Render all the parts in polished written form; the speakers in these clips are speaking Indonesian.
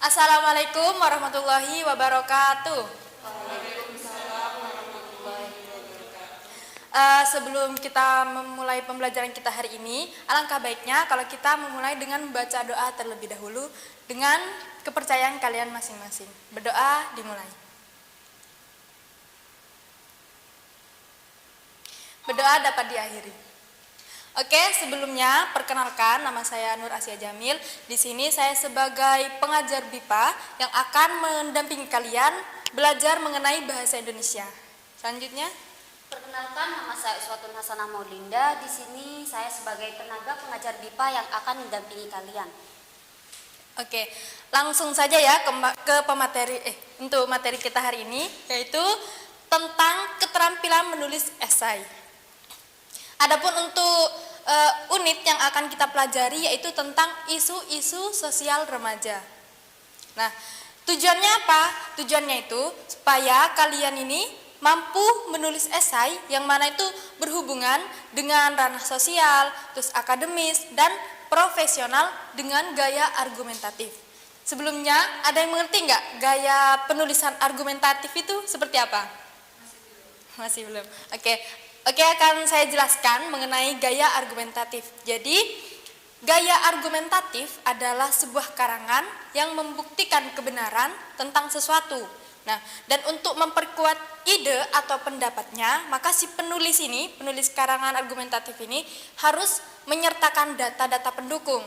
Assalamualaikum warahmatullahi wabarakatuh. Sebelum kita memulai pembelajaran kita hari ini, alangkah baiknya kalau kita memulai dengan membaca doa terlebih dahulu dengan kepercayaan kalian masing-masing. Berdoa dimulai. Berdoa dapat diakhiri. Oke, sebelumnya perkenalkan, nama saya Nur Asia Jamil. Di sini saya sebagai pengajar BIPA yang akan mendampingi kalian belajar mengenai bahasa Indonesia. Selanjutnya, perkenalkan, nama saya Uswatun Hasanah Maulinda. Di sini saya sebagai tenaga pengajar BIPA yang akan mendampingi kalian. Oke, langsung saja ya ke pemateri untuk materi kita hari ini, yaitu tentang keterampilan menulis esai. Adapun untuk unit yang akan kita pelajari yaitu tentang isu-isu sosial remaja. Nah, tujuannya apa? Tujuannya itu supaya kalian ini mampu menulis esai yang mana itu berhubungan dengan ranah sosial, terus akademis, dan profesional dengan gaya argumentatif. Sebelumnya, ada yang mengerti nggak gaya penulisan argumentatif itu seperti apa? Masih belum. Oke, akan saya jelaskan mengenai gaya argumentatif. Jadi, gaya argumentatif adalah sebuah karangan yang membuktikan kebenaran tentang sesuatu. Nah, dan untuk memperkuat ide atau pendapatnya, maka si penulis karangan argumentatif ini harus menyertakan data-data pendukung.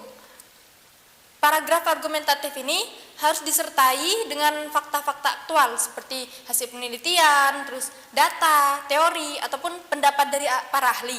Paragraf argumentatif ini harus disertai dengan fakta-fakta aktual seperti hasil penelitian, terus data, teori, ataupun pendapat dari para ahli.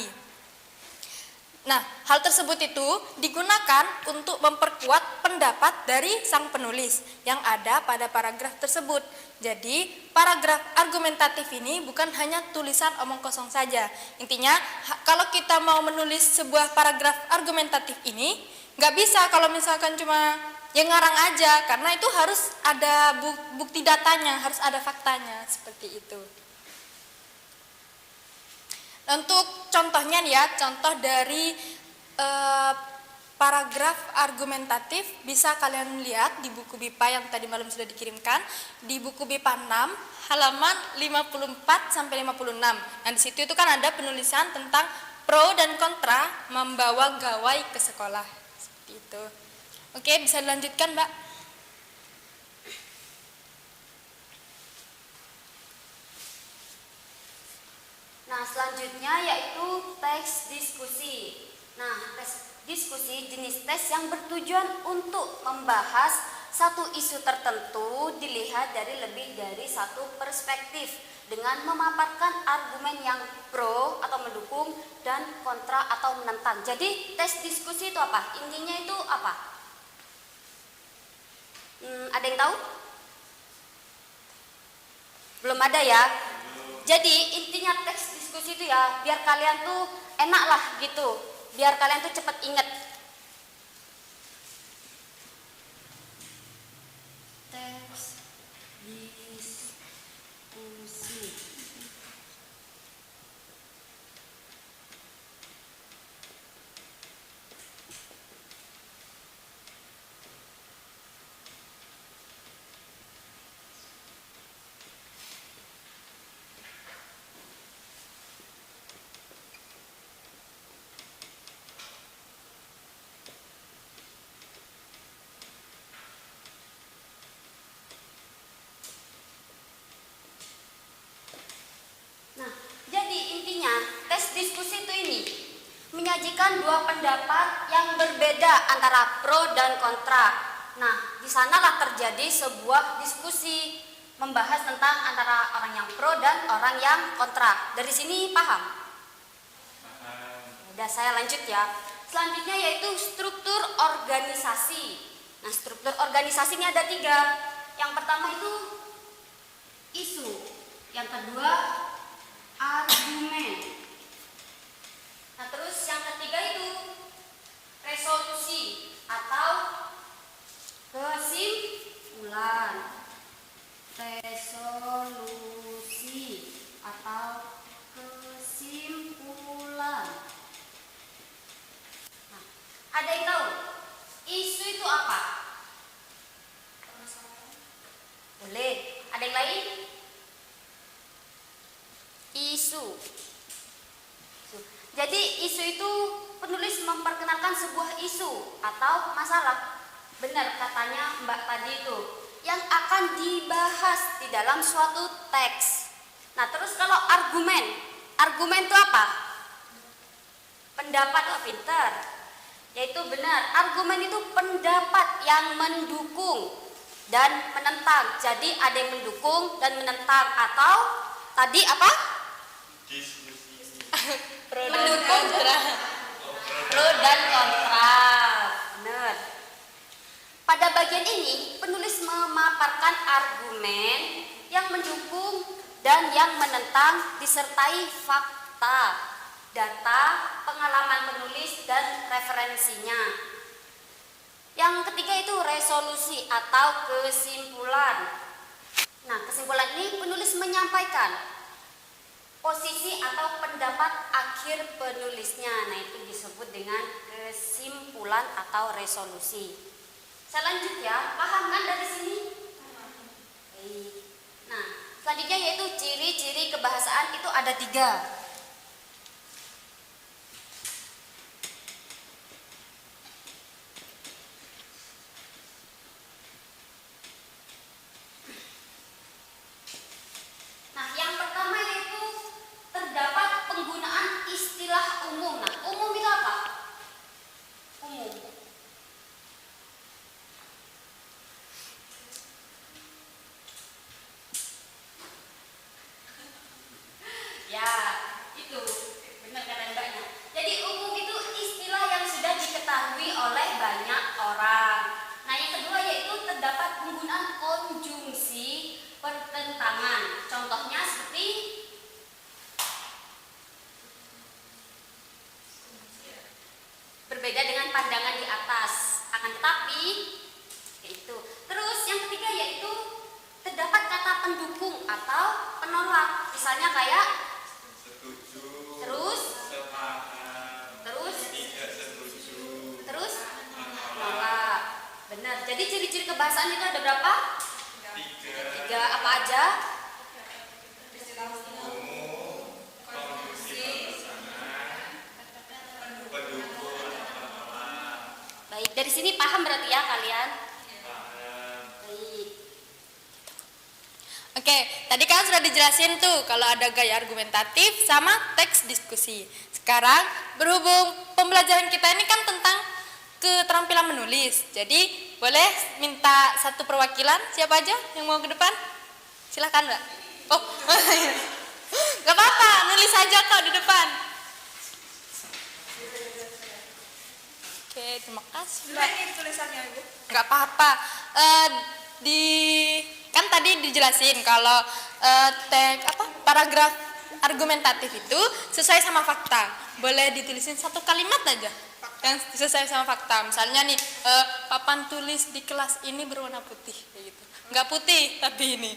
Nah, hal tersebut itu digunakan untuk memperkuat pendapat dari sang penulis yang ada pada paragraf tersebut. Jadi, paragraf argumentatif ini bukan hanya tulisan omong kosong saja. Intinya, kalau kita mau menulis sebuah paragraf argumentatif ini, nggak bisa kalau misalkan cuma yang ngarang aja, karena itu harus ada bukti datanya, harus ada faktanya, seperti itu. Untuk contohnya nih ya, contoh dari paragraf argumentatif bisa kalian lihat di buku BIPA yang tadi malam sudah dikirimkan, di buku BIPA 6 halaman 54 sampai 56. Nah, di situ itu kan ada penulisan tentang pro dan kontra membawa gawai ke sekolah. Seperti itu. Oke, bisa dilanjutkan, Mbak. Nah, selanjutnya yaitu teks diskusi. Nah, tes diskusi jenis tes yang bertujuan untuk membahas satu isu tertentu dilihat dari lebih dari satu perspektif dengan memaparkan argumen yang pro atau mendukung dan kontra atau menentang. Jadi, tes diskusi itu apa? Intinya itu apa? Ada yang tahu? Belum ada ya? Jadi intinya teks diskusi itu ya biar kalian tuh enak lah gitu, biar kalian tuh cepet inget. Teks diskusi. Tes diskusi itu ini menyajikan dua pendapat yang berbeda antara pro dan kontra. Nah, di sanalah terjadi sebuah diskusi membahas tentang antara orang yang pro dan orang yang kontra. Dari sini paham? Udah, saya lanjut ya. Selanjutnya yaitu struktur organisasi. Nah, struktur organisasi ini ada 3. Yang pertama itu isu. Yang kedua argumen. Nah, terus yang ketiga itu resolusi atau kesimpulan. Resolusi atau kesimpulan. Nah, ada yang tahu isu itu apa? yang lain? Isu. Jadi isu itu penulis memperkenalkan sebuah isu atau masalah. Benar katanya Mbak tadi itu, yang akan dibahas di dalam suatu teks. Nah, terus kalau argumen itu apa? Pendapat. Oh, pinter. Yaitu benar, argumen itu pendapat yang mendukung dan menentang. Jadi ada yang mendukung dan menentang, atau tadi apa? Mendukung, pro dan kontra. Benar. Pada bagian ini penulis memaparkan argumen yang mendukung dan yang menentang disertai fakta, data, pengalaman penulis dan referensinya. Yang ketiga itu resolusi atau kesimpulan. Nah, kesimpulan ini penulis menyampaikan posisi atau pendapat akhir penulisnya. Nah, itu disebut dengan kesimpulan atau resolusi. Selanjutnya, paham kan dari sini? Baik. Nah, selanjutnya yaitu ciri-ciri kebahasaan itu ada 3. Nah, yang pertama yaitu terdapat penggunaan istilah umum. Nah, umum itu apa? Umum. Ya, itu benar kata Mbaknya. Jadi umum itu istilah yang sudah diketahui oleh banyak orang. Nah, yang kedua yaitu terdapat penggunaan konjungsi pertentangan. Contohnya seperti berbeda dengan pandangan di atas. Akan tetapi itu. Terus yang ketiga yaitu terdapat kata pendukung atau penolak. Misalnya kayak setuju, terus, sepakat, terus, tidak setuju, terus menolak. Benar. Jadi ciri-ciri kebahasaan itu ada berapa? 3, 3. Apa aja? umum, kondisi pasangan, pendukung atau penolak, Baik, dari sini paham berarti ya kalian? paham. Baik. Oke, tadi kan sudah dijelasin tuh kalau ada gaya argumentatif sama teks diskusi. Sekarang berhubung pembelajaran kita ini kan tentang keterampilan menulis. Jadi boleh minta satu perwakilan, siapa aja yang mau ke depan? Silahkan Mbak. Oh, gak apa-apa, nulis aja kok di depan. Oke, terima kasih Mbak. Ini tulisannya Ibu. Nggak apa-apa. Kan tadi dijelasin kalau paragraf argumentatif itu sesuai sama fakta. Boleh ditulisin satu kalimat aja yang sesuai sama fakta. Misalnya nih, papan tulis di kelas ini berwarna putih, kayak gitu. Nggak putih, tapi ini.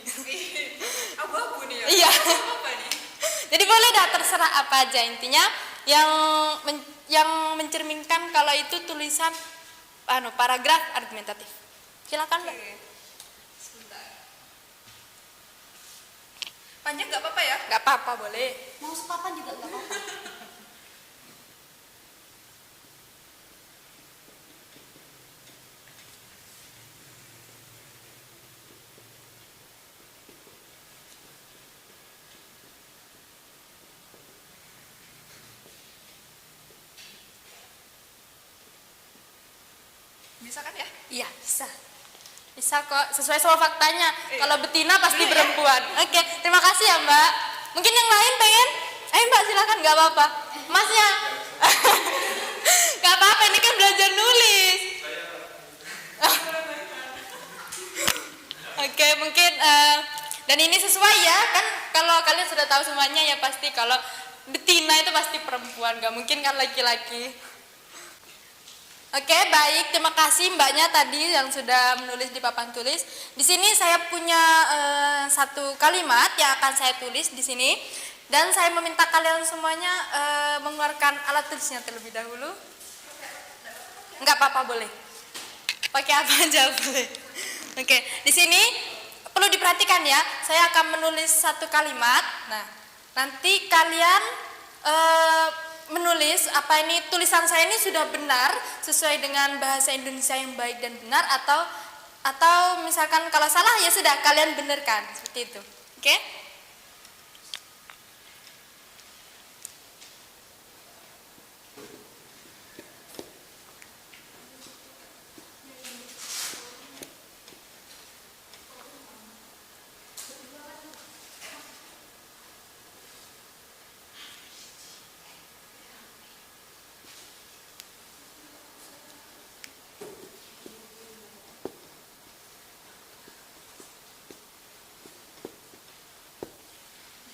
Abu-abu nih ya. Iya. Apa nih? Jadi boleh dah terserah apa aja, intinya yang mencerminkan kalau itu tulisan paragraf argumentatif. Silakan Mbak. Oke. Sebentar. Panjang nggak apa-apa ya? Nggak apa-apa, boleh. Mau sepapan juga nggak apa-apa. Bisa kan ya? Iya, bisa. Bisa kok, sesuai sama faktanya. Kalau betina pasti perempuan. Oke, terima kasih ya Mbak. Mungkin yang lain pengen? Ayo Mbak, silakan, nggak apa-apa. Masnya? Nggak apa-apa, ini kan belajar nulis. Oke, mungkin dan ini sesuai ya, kan kalau kalian sudah tahu semuanya ya pasti kalau betina itu pasti perempuan, nggak mungkin kan laki-laki. Oke, baik. Terima kasih Mbaknya tadi yang sudah menulis di papan tulis. Di sini saya punya satu kalimat yang akan saya tulis di sini, dan saya meminta kalian semuanya mengeluarkan alat tulisnya terlebih dahulu. Enggak apa-apa, boleh. Pakai apa aja boleh. Oke, di sini perlu diperhatikan ya, saya akan menulis satu kalimat. Nah, nanti kalian menulis apa ini tulisan saya ini sudah benar sesuai dengan bahasa Indonesia yang baik dan benar, atau misalkan kalau salah ya sudah kalian benarkan seperti itu. Oke?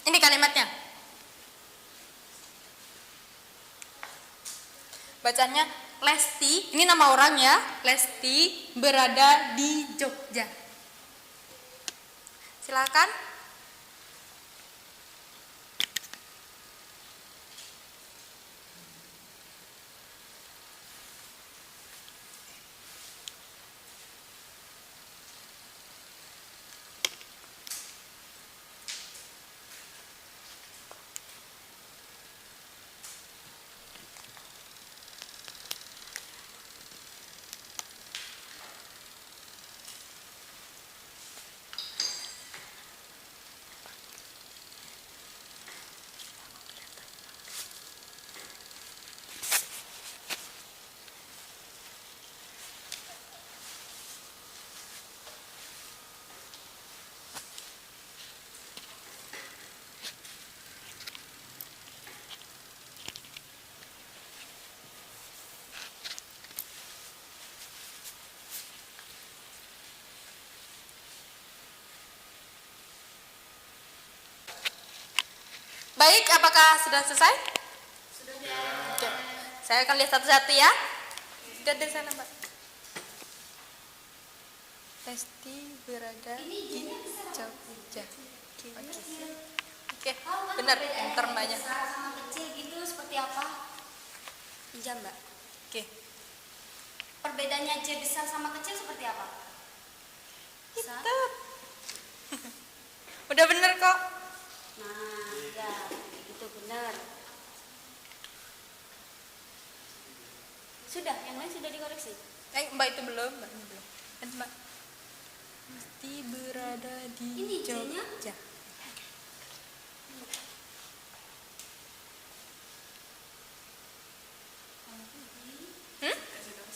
Ini kalimatnya. Bacanya Lesti, ini nama orang ya. Lesti berada di Jogja. Silakan. Baik, apakah sudah selesai? Sudah. Oke. Saya akan lihat satu-satu ya. Sudah dari sana, Mbak. Lesti berada di Jogja. Oke, benar. Enter Mbaknya. Besar sama kecil gitu seperti apa? Iya, Mbak. Oke. Perbedaannya J besar sama kecil seperti apa? Besar? Itu. Udah bener kok. Nah, ya, itu benar. Sudah, yang lain sudah dikoreksi. Mbak itu belum, Mbak ini belum. Mbak. Lesti berada di Ini J-nya? Jogja. Hmm? Nah, pinter.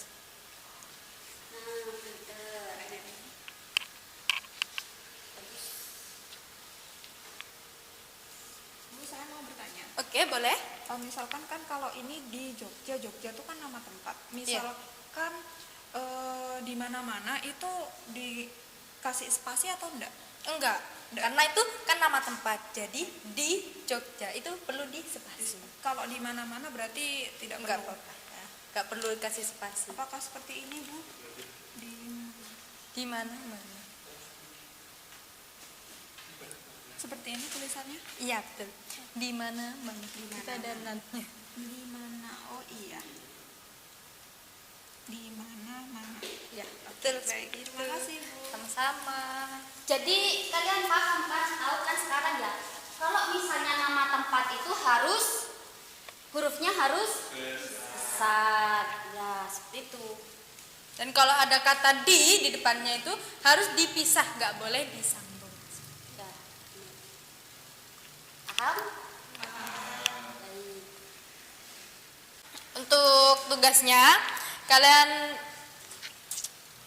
Bu, saya mau bertanya. Oke, boleh. Misalkan kan kalau ini di Jogja, Jogja itu kan nama tempat. Misalkan di mana-mana itu dikasih spasi atau enggak? Enggak, karena itu kan nama tempat. Jadi di Jogja itu perlu di spasi. Kalau di mana-mana berarti tidak Enggak perlu. apa-apa. Enggak perlu kasih spasi. Apakah seperti ini, Bu? Di mana-mana. Seperti ini tulisannya? Iya, betul. Di mana-mana. Kita ada nantinya. Di mana? Oh iya. Di mana-mana. Ya, betul. Baik, terima kasih, Bu. Sama-sama. Jadi kalian paham kan, tahu kan sekarang ya? Kalau misalnya nama tempat itu harus hurufnya harus besar, ya seperti itu. Dan kalau ada kata di depannya itu harus dipisah, nggak boleh disambung. Ya. Paham? Baik. Untuk tugasnya,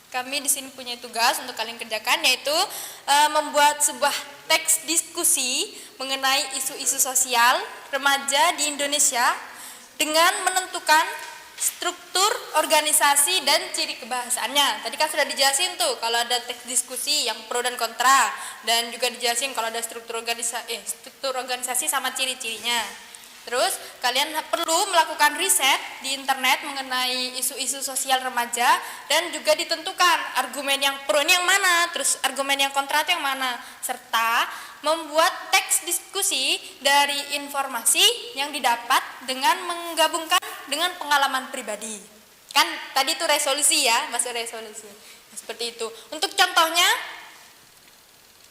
kami di sini punya tugas untuk kalian kerjakan, yaitu membuat sebuah teks diskusi mengenai isu-isu sosial remaja di Indonesia dengan menentukan struktur organisasi dan ciri kebahasaannya. Tadi kan sudah dijelasin tuh kalau ada teks diskusi yang pro dan kontra, dan juga dijelasin kalau ada struktur organisasi sama ciri-cirinya. Terus kalian perlu melakukan riset di internet mengenai isu-isu sosial remaja, dan juga ditentukan argumen yang pro ini yang mana, terus argumen yang kontra itu yang mana, serta membuat teks diskusi dari informasi yang didapat dengan menggabungkan dengan pengalaman pribadi. Kan tadi itu resolusi ya, masuk resolusi. Seperti itu. Untuk contohnya,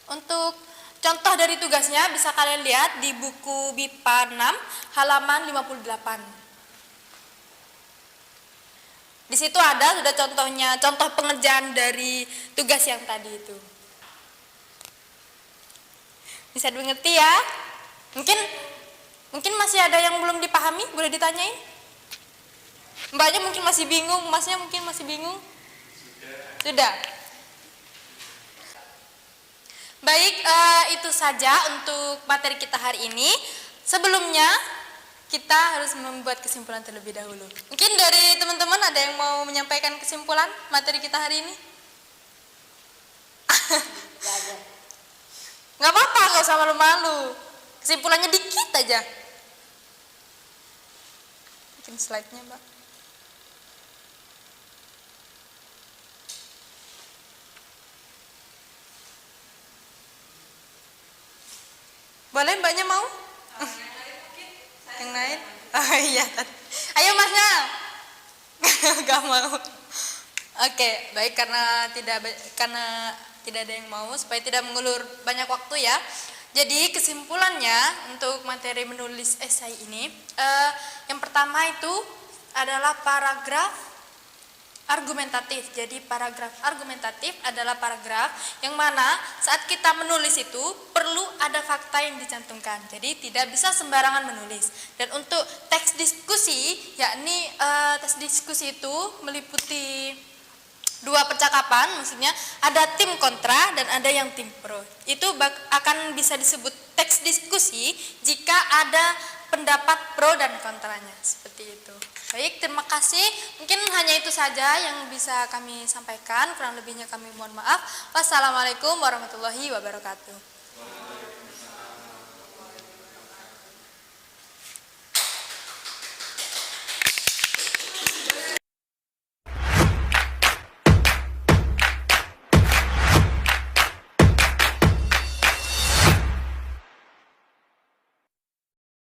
Untuk contoh dari tugasnya bisa kalian lihat di buku BIPA 6 halaman 58. Di situ ada sudah contohnya, contoh pengerjaan dari tugas yang tadi itu. Bisa dimengerti ya? Mungkin masih ada yang belum dipahami, boleh ditanyain? Mbaknya mungkin masih bingung, masnya mungkin masih bingung? Sudah. Baik, itu saja untuk materi kita hari ini. Sebelumnya, kita harus membuat kesimpulan terlebih dahulu. Mungkin dari teman-teman ada yang mau menyampaikan kesimpulan materi kita hari ini? Nggak apa-apa, nggak usah malu-malu. Kesimpulannya dikit aja. Bikin slide-nya, Mbak. Boleh mbaknya mau? Yang lain? Oh iya. Ayo masnya. Gak mau. Oke, baik karena tidak ada yang mau supaya tidak mengulur banyak waktu ya. Jadi kesimpulannya untuk materi menulis esai ini, yang pertama itu adalah paragraf argumentatif. Jadi paragraf argumentatif adalah paragraf yang mana saat kita menulis itu perlu ada fakta yang dicantumkan. Jadi tidak bisa sembarangan menulis. Dan untuk teks diskusi, yakni teks diskusi itu meliputi dua percakapan, maksudnya ada tim kontra dan ada yang tim pro. Itu akan bisa disebut teks diskusi jika ada pendapat pro dan kontranya, seperti itu. Baik, terima kasih. Mungkin hanya itu saja yang bisa kami sampaikan. Kurang lebihnya kami mohon maaf. Wassalamualaikum warahmatullahi wabarakatuh.